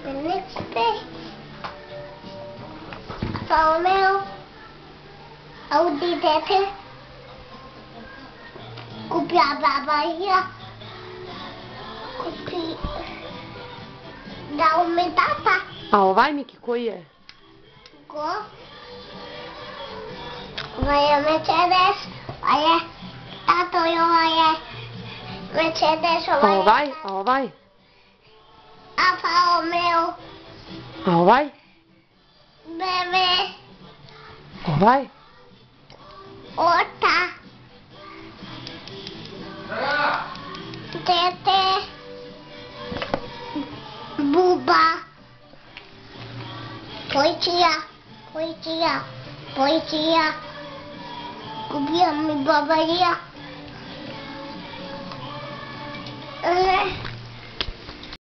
Menekpe. Alfa Romeo. Audi TT. Kupi a Bahia. Kupi da Umetata. A ovaj Miki koji je? Ko? Ovaj je Mercedes, ovaj je tato i ovaj je Mercedes, ovaj je A ovaj? Alfa Romeo, A ovaj? BMW, Ovaj? Ota, TT, Buba, Policija, Kubija mi babarija.